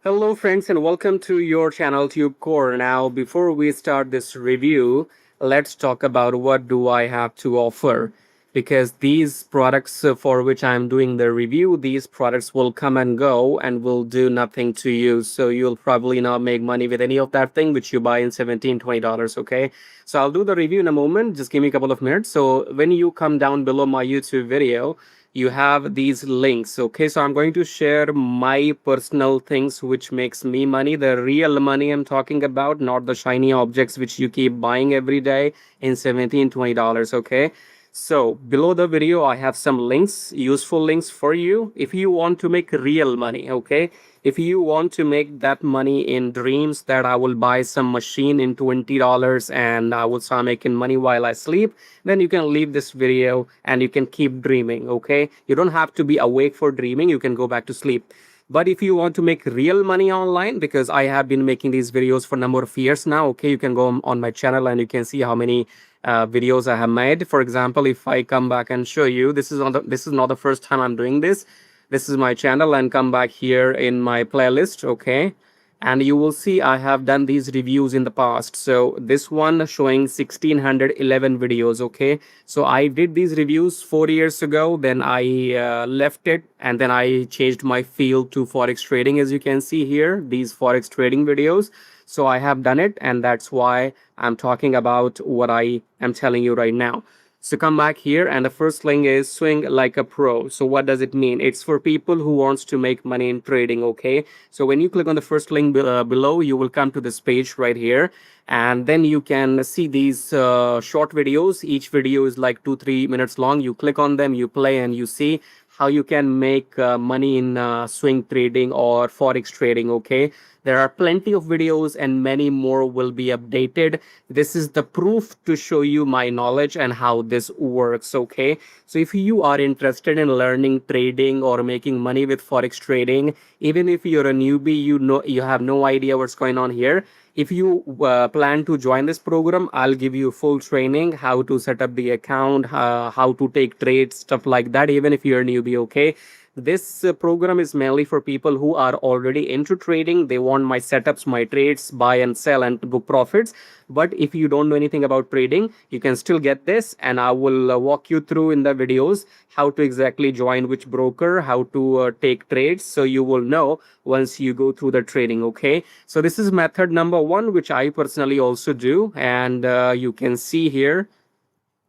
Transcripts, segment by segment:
Hello friends and welcome to your channel TubeCore. Now before we start this review, let's talk about what do I have to offer, because these products for which I'm doing the review, these products will come and go and will do nothing to you. So you'll probably not make money with any of that thing which you buy in $17-20, okay? So I'll do the review in a moment. Just give me a couple of minutes. So when you come down below my YouTube video, you have these links. Okay, so I'm going to share my personal things which makes me money, the real money I'm talking about, not the shiny objects which you keep buying every day in $17-20. Okay, so below the video I have some links, useful links for you if you want to make real money. Okay, if you want to make that money in dreams, that I will buy some machine in $20 and I will start making money while I sleep, then you can leave this video and you can keep dreaming. Okay, you don't have to be awake for dreaming, you can go back to sleep. But if you want to make real money online, because I have been making these videos for a number of years now, okay, you can go on my channel and you can see how many videos I have made. For example, if I come back and show you, this is not the first time I'm doing this. This is my channel, and come back here in my playlist. Okay, and you will see I have done these reviews in the past. So this one showing 1611 videos. Okay, so I did these reviews 4 years ago, then I left it, and then I changed my field to forex trading. As you can see here, these forex trading videos, so I have done it, and that's why I'm talking about what I am telling you right now. So come back here, and the first link is swing like a pro. So what does it mean? It's for people who wants to make money in trading. Okay, so when you click on the first link below, you will come to this page right here, and then you can see these short videos. Each video is like 2-3 minutes long. You click on them, you play, and you see how you can make money in swing trading or forex trading. Okay, there are plenty of videos and many more will be updated. This is the proof to show you my knowledge and how this works. Okay, so if you are interested in learning trading or making money with forex trading, even if you're a newbie, you have no idea what's going on here, if you plan to join this program, I'll give you full training, how to set up the account, how to take trades, stuff like that, even if you're a newbie. Okay, this program is mainly for people who are already into trading. They want my setups, my trades, buy and sell and book profits. But if you don't know anything about trading, you can still get this, and I will walk you through in the videos how to exactly join which broker, how to take trades, so you will know once you go through the trading. Okay, so this is method number one, which I personally also do, and you can see here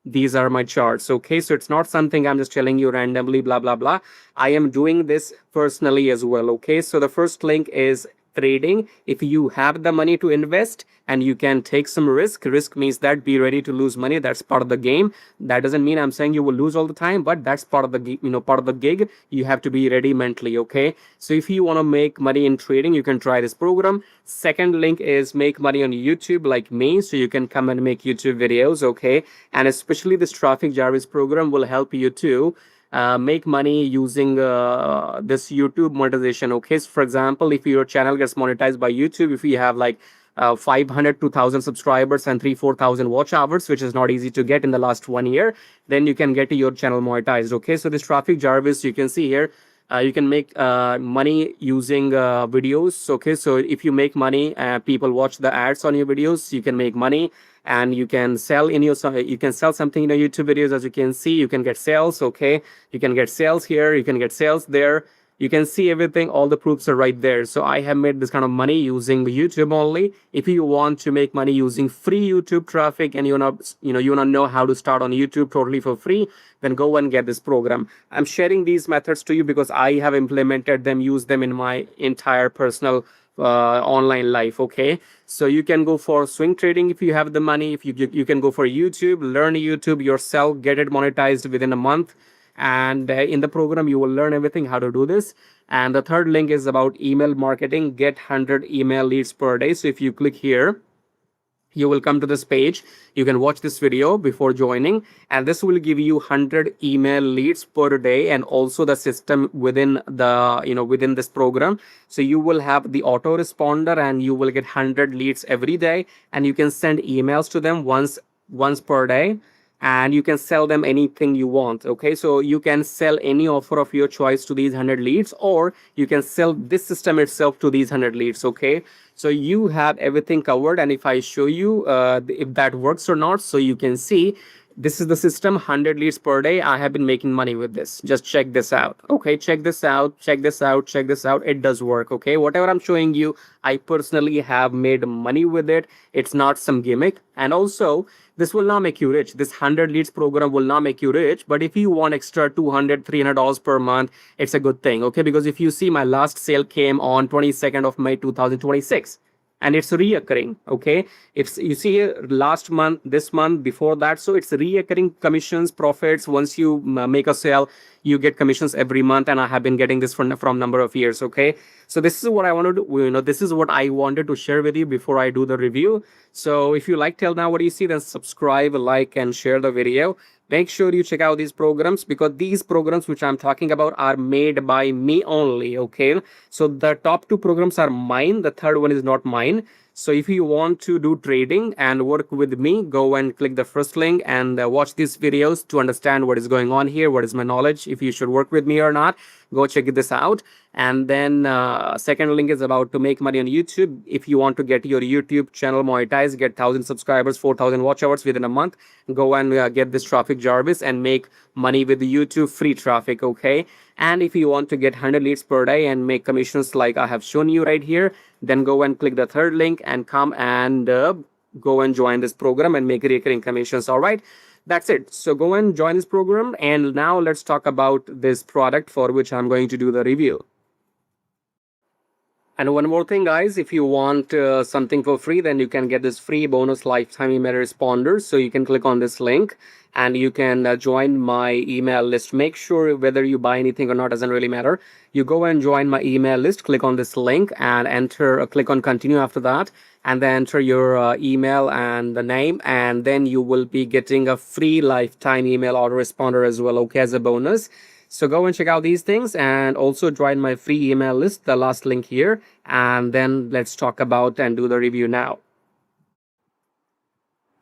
these are my charts. Okay, so it's not something I'm just telling you randomly, blah blah blah. I am doing this personally as well. Okay, so the first link is trading. If you have the money to invest and you can take some risk means that be ready to lose money. That's part of the game. That doesn't mean I'm saying you will lose all the time, but that's part of the part of the gig. You have to be ready mentally. Okay, so if you want to make money in trading, you can try this program. Second link is make money on YouTube like me, so you can come and make YouTube videos. Okay, and especially this traffic Jarvis program will help you to make money using this YouTube monetization. Okay, so for example, if your channel gets monetized by YouTube, if you have like 500 to 1000 subscribers and 3-4 thousand watch hours, which is not easy to get in the last 1 year, then you can get your channel monetized. Okay, so this traffic Jarvis, you can see here, you can make money using videos. Okay, so if you make money, people watch the ads on your videos, you can make money, and you can sell in your, you can sell something in your YouTube videos. As you can see, you can get sales. Okay, you can get sales here, you can get sales there. You can see everything, all the proofs are right there. So I have made this kind of money using YouTube only. If you want to make money using free YouTube traffic and you wanna know how to start on YouTube totally for free, then go and get this program. I'm sharing these methods to you because I have implemented them, used them in my entire personal online life. Okay, so you can go for swing trading if you have the money. If you can go for YouTube, learn YouTube yourself, get it monetized within a month, and in the program you will learn everything how to do this. And the third link is about email marketing, get 100 email leads per day. So if you click here, you will come to this page. You can watch this video before joining, and this will give you 100 email leads per day, and also the system within the within this program. So you will have the autoresponder, and you will get 100 leads every day, and you can send emails to them once per day. and you can sell them anything you want. Okay, so you can sell any offer of your choice to these 100 leads, or you can sell this system itself to these 100 leads. Okay, so you have everything covered, and if I show you if that works or not, so you can see this is the system. 100 leads per day, I have been making money with this. Just check this out. Okay, check this out, check this out, check this out. It does work. Okay, whatever I'm showing you, I personally have made money with it. It's not some gimmick. And also, this will not make you rich. This 100 leads program will not make you rich, but if you want extra 200 $300 per month, it's a good thing. Okay, because if you see, my last sale came on 22nd of May 2026, and it's reoccurring. Okay, it's, you see here, last month, this month, before that, so it's reoccurring commissions, profits. Once you make a sale, you get commissions every month, and I have been getting this from number of years. Okay, so this is what I wanted to, this is what I wanted to share with you before I do the review. So if you like till now what you see, then subscribe, like, and share the video. Make sure you check out these programs, because these programs which I'm talking about are made by me only. Okay, so the top two programs are mine, the third one is not mine. So if you want to do trading and work with me, go and click the first link and watch these videos to understand what is going on here, what is my knowledge, if you should work with me or not. Go check this out. And then second link is about to make money on YouTube. If you want to get your YouTube channel monetized, get 1,000 subscribers, 4,000 watch hours within a month, go and get this traffic Jarvis and make money with the YouTube free traffic. Okay, and if you want to get 100 leads per day and make commissions like I have shown you right here, then go and click the third link and come and go and join this program and make recurring commissions. All right, that's it. So go and join this program. And now let's talk about this product for which I'm going to do the review. And one more thing, guys, if you want something for free, then you can get this free bonus lifetime email responders. So you can click on this link and you can join my email list. Make sure whether you buy anything or not doesn't really matter. You go and join my email list, click on this link and enter, click on continue after that, and then enter your email and the name, and then you will be getting a free lifetime email autoresponder as well, okay, as a bonus. So go and check out these things and also join my free email list, the last link here. And then let's talk about and do the review now.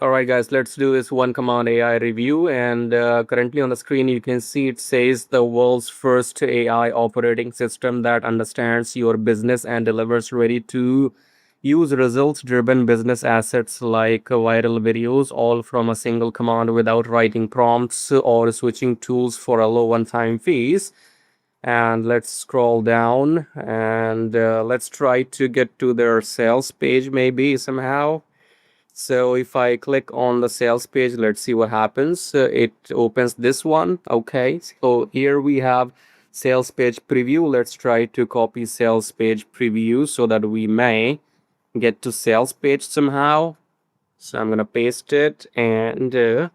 All right, guys, let's do this OneCommand AI review. And currently on the screen, you can see it says the world's first AI operating system that understands your business and delivers ready to use results-driven business assets like viral videos, all from a single command without writing prompts or switching tools for a low one-time fees. And let's scroll down and let's try to get to their sales page maybe somehow. So if I click on the sales page, let's see what happens. It opens this one. Okay, so here we have sales page preview. Let's try to copy sales page preview so that we may get to sales page somehow. So I'm gonna paste it and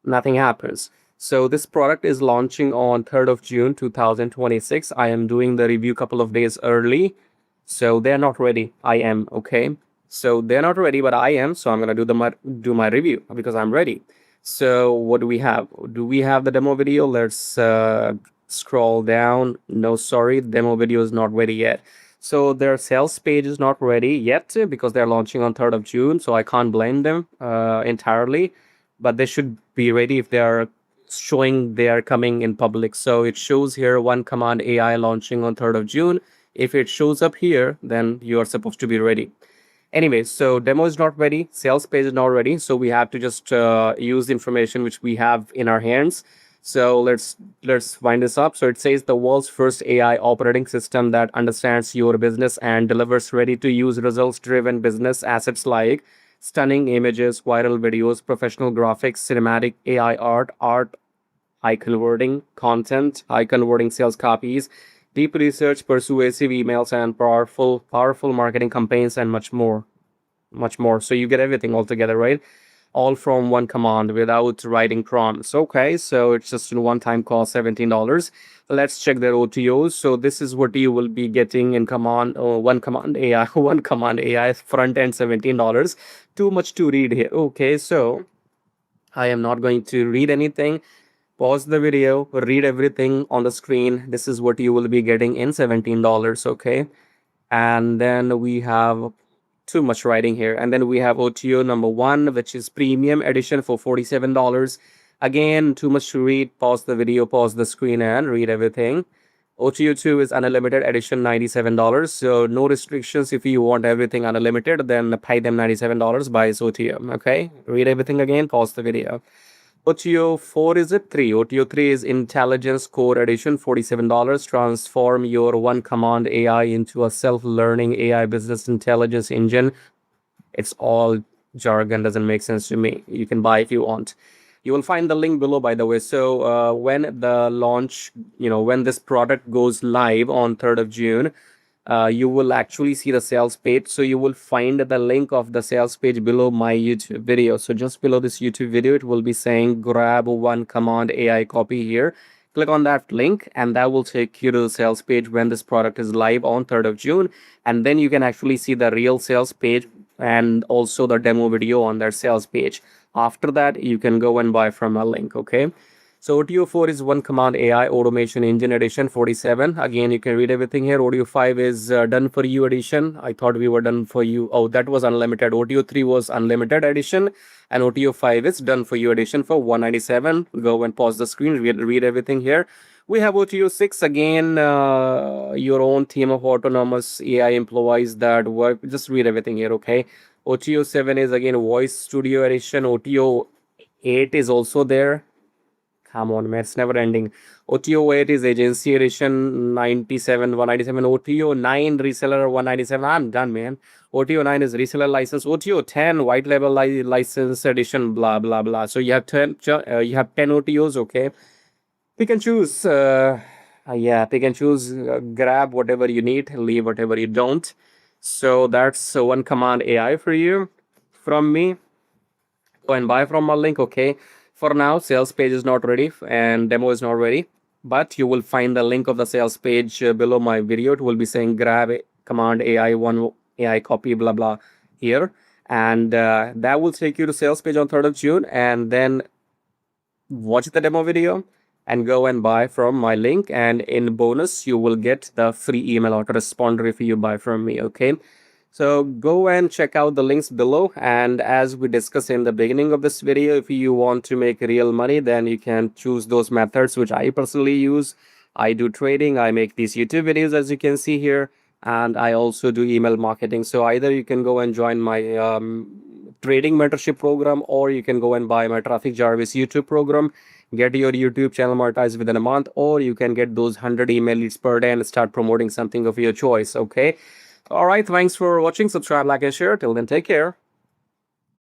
nothing happens. So this product is launching on 3rd of June 2026. I am doing the review couple of days early. So they're not ready. I am, okay. So they're not ready, but I am. So I'm gonna do my review because I'm ready. So what do we have? Do we have the demo video? Let's scroll down. No, sorry, demo video is not ready yet. So their sales page is not ready yet because they're launching on 3rd of June. So I can't blame them entirely, but they should be ready if they are showing they are coming in public. So it shows here OneCommand AI launching on 3rd of June. If it shows up here, then you are supposed to be ready. Anyway, so demo is not ready, sales page is not ready, so we have to just use the information which we have in our hands. So let's wind this up. So it says the world's first AI operating system that understands your business and delivers ready to use results driven business assets like stunning images, viral videos, professional graphics, cinematic AI art, high converting content, high converting sales copies, deep research, persuasive emails, and powerful marketing campaigns, and much more. So you get everything all together, right? All from one command without writing prompts. Okay, so it's just in one-time cost, $17. Let's check their OTOs. So this is what you will be getting in command OneCommand AI. OneCommand AI front end, $17. Too much to read here. Okay, so I am not going to read anything. Pause the video, read everything on the screen. This is what you will be getting in $17. Okay, and then we have too much writing here. And then we have OTO number one, which is premium edition for $47. Again, too much to read. Pause the video, pause the screen, and read everything. OTO 2 is unlimited edition, $97. So no restrictions. If you want everything unlimited, then pay them $97, buy OTO. Okay, read everything again, pause the video. OTO 4 is it 3. OTO 3 is Intelligence Core Edition, $47. Transform your OneCommand AI into a self-learning AI business intelligence engine. It's all jargon, doesn't make sense to me. You can buy if you want. You will find the link below, by the way. So when the launch, when this product goes live on 3rd of June, you will actually see the sales page. So you will find the link of the sales page below my YouTube video. So just below this YouTube video, it will be saying grab OneCommand AI copy here. Click on that link and that will take you to the sales page when this product is live on 3rd of June. And then you can actually see the real sales page and also the demo video on their sales page. After that, you can go and buy from a link, okay? So OTO 4 is OneCommand AI Automation Engine Edition, 47. Again, you can read everything here. OTO 5 is Done For You Edition. I thought we were done for you. Oh, that was unlimited. OTO 3 was Unlimited Edition. And OTO 5 is Done For You Edition for 197. Go and pause the screen, read everything here. We have OTO 6, again, your own team of autonomous AI employees that work. Just read everything here, okay? OTO 7 is again Voice Studio Edition. OTO 8 is also there. Come on, man, it's never ending. OTO 8 is Agency Edition, 97, 197. OTO 9 Reseller 197. I'm done, man. OTO 9 is Reseller License. OTO 10 White Label License Edition, blah, blah, blah. So you have 10 OTOs, okay? Pick and choose. Yeah, pick and choose. Grab whatever you need, leave whatever you don't. So that's OneCommand AI for you from me. Go and buy from my link, okay? For now, sales page is not ready and demo is not ready, but you will find the link of the sales page below my video. It will be saying grab command AI one AI copy, blah, blah here. And that will take you to sales page on 3rd of June. And then watch the demo video and go and buy from my link. And in bonus, you will get the free email autoresponder if you buy from me, okay? So go and check out the links below. And as we discussed in the beginning of this video, if you want to make real money, then you can choose those methods which I personally use. I do trading, I make these YouTube videos as you can see here, and I also do email marketing. So either you can go and join my trading mentorship program, or you can go and buy my Traffic Jarvis YouTube program, get your YouTube channel monetized within a month, or you can get those 100 email leads per day and start promoting something of your choice, okay? All right, thanks for watching. Subscribe, like, and share. Till then, take care.